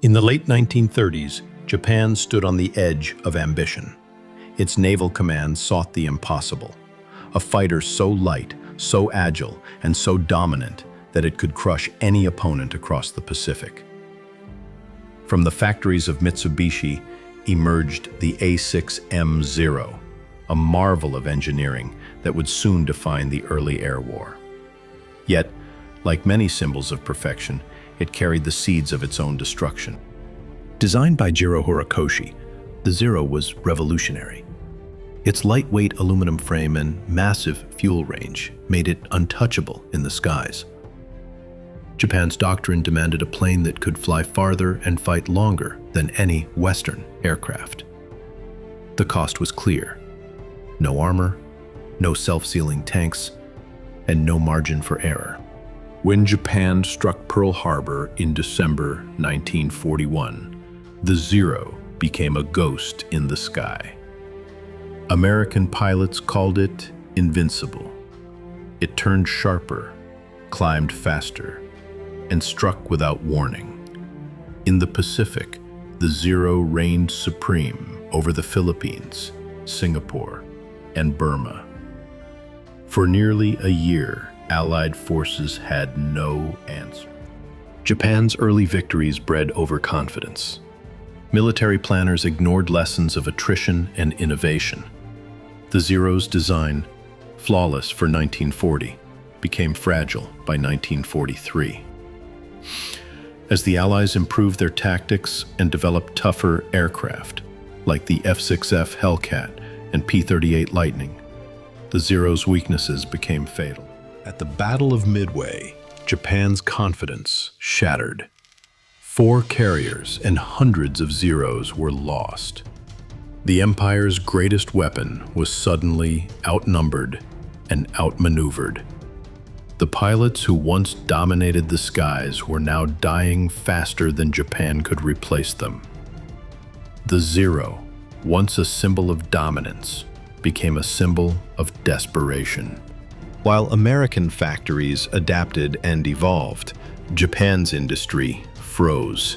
In the late 1930s, Japan stood on the edge of ambition. Its naval command sought the impossible, a fighter so light, so agile, and so dominant that it could crush any opponent across the Pacific. From the factories of Mitsubishi emerged the A6M Zero, a marvel of engineering that would soon define the early air war. Yet, like many symbols of perfection, it carried the seeds of its own destruction. Designed by Jiro Horikoshi, the Zero was revolutionary. Its lightweight aluminum frame and massive fuel range made it untouchable in the skies. Japan's doctrine demanded a plane that could fly farther and fight longer than any Western aircraft. The cost was clear: no armor, no self-sealing tanks, and no margin for error. When Japan struck Pearl Harbor in December 1941, the Zero became a ghost in the sky. American pilots called it invincible. It turned sharper, climbed faster, and struck without warning. In the Pacific, the Zero reigned supreme over the Philippines, Singapore, and Burma. For nearly a year, Allied forces had no answer. Japan's early victories bred overconfidence. Military planners ignored lessons of attrition and innovation. The Zero's design, flawless for 1940, became fragile by 1943. As the Allies improved their tactics and developed tougher aircraft, like the F-6F Hellcat and P-38 Lightning, the Zero's weaknesses became fatal. At the Battle of Midway, Japan's confidence shattered. 4 carriers and hundreds of Zeros were lost. The Empire's greatest weapon was suddenly outnumbered and outmaneuvered. The pilots who once dominated the skies were now dying faster than Japan could replace them. The Zero, once a symbol of dominance, became a symbol of desperation. While American factories adapted and evolved, Japan's industry froze.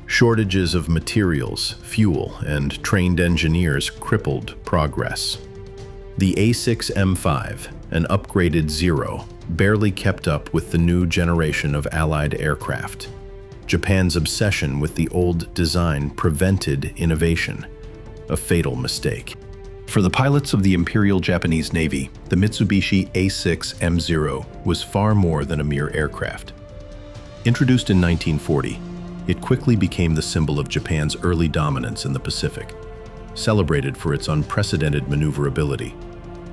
Shortages of materials, fuel, and trained engineers crippled progress. The A6M5, an upgraded Zero, barely kept up with the new generation of Allied aircraft. Japan's obsession with the old design prevented innovation, a fatal mistake. For the pilots of the Imperial Japanese Navy, the Mitsubishi A6M Zero was far more than a mere aircraft. Introduced in 1940, it quickly became the symbol of Japan's early dominance in the Pacific, celebrated for its unprecedented maneuverability,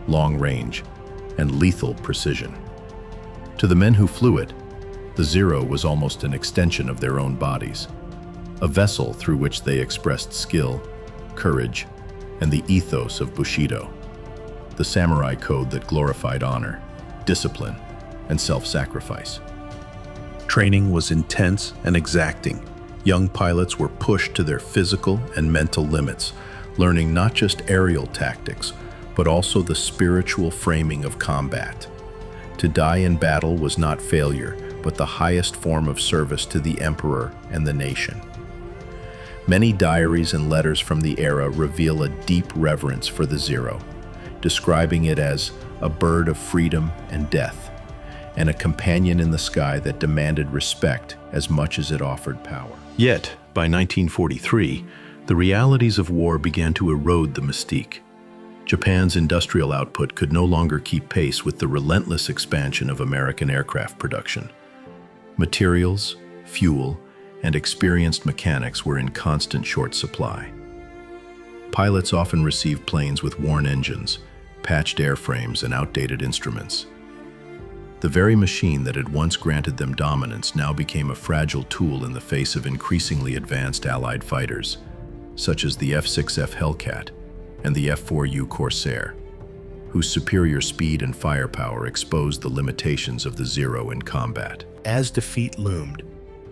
long range, and lethal precision. To the men who flew it, the Zero was almost an extension of their own bodies, a vessel through which they expressed skill, courage, and the ethos of Bushido, the samurai code that glorified honor, discipline, and self-sacrifice. Training was intense and exacting. Young pilots were pushed to their physical and mental limits, learning not just aerial tactics, but also the spiritual framing of combat. To die in battle was not failure, but the highest form of service to the emperor and the nation. Many diaries and letters from the era reveal a deep reverence for the Zero, describing it as a bird of freedom and death, and a companion in the sky that demanded respect as much as it offered power. Yet, by 1943, the realities of war began to erode the mystique. Japan's industrial output could no longer keep pace with the relentless expansion of American aircraft production. Materials, fuel, and experienced mechanics were in constant short supply. Pilots often received planes with worn engines, patched airframes, and outdated instruments. The very machine that had once granted them dominance now became a fragile tool in the face of increasingly advanced Allied fighters, such as the F-6F Hellcat and the F-4U Corsair, whose superior speed and firepower exposed the limitations of the Zero in combat. As defeat loomed,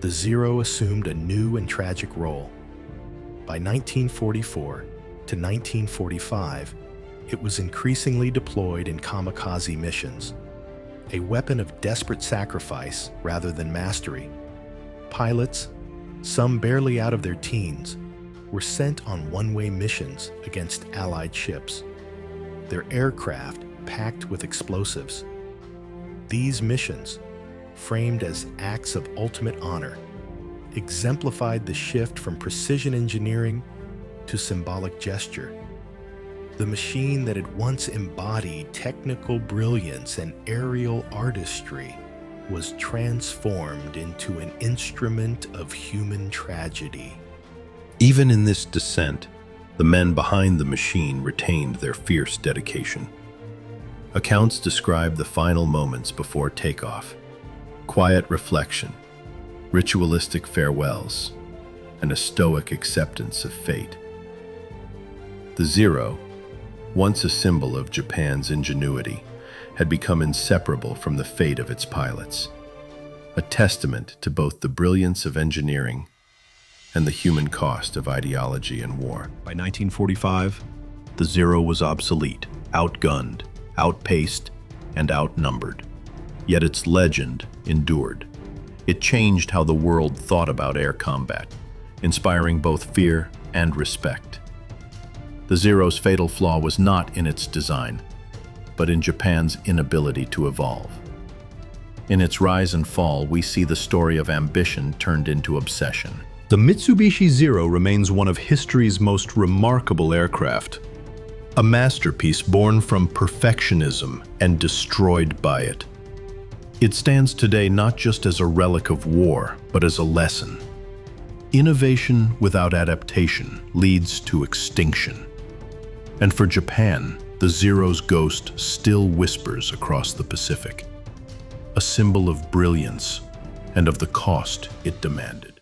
the Zero assumed a new and tragic role. By 1944 to 1945, it was increasingly deployed in kamikaze missions, a weapon of desperate sacrifice rather than mastery. Pilots, some barely out of their teens, were sent on one-way missions against Allied ships, their aircraft packed with explosives. These missions, framed as acts of ultimate honor, exemplified the shift from precision engineering to symbolic gesture. The machine that had once embodied technical brilliance and aerial artistry was transformed into an instrument of human tragedy. Even in this descent, the men behind the machine retained their fierce dedication. Accounts describe the final moments before takeoff: quiet reflection, ritualistic farewells, and a stoic acceptance of fate. The Zero, once a symbol of Japan's ingenuity, had become inseparable from the fate of its pilots, a testament to both the brilliance of engineering and the human cost of ideology and war. By 1945, the Zero was obsolete, outgunned, outpaced, and outnumbered. Yet its legend endured. It changed how the world thought about air combat, inspiring both fear and respect. The Zero's fatal flaw was not in its design, but in Japan's inability to evolve. In its rise and fall, we see the story of ambition turned into obsession. The Mitsubishi Zero remains one of history's most remarkable aircraft, a masterpiece born from perfectionism and destroyed by it. It stands today not just as a relic of war, but as a lesson. Innovation without adaptation leads to extinction. And for Japan, the Zero's ghost still whispers across the Pacific, a symbol of brilliance and of the cost it demanded.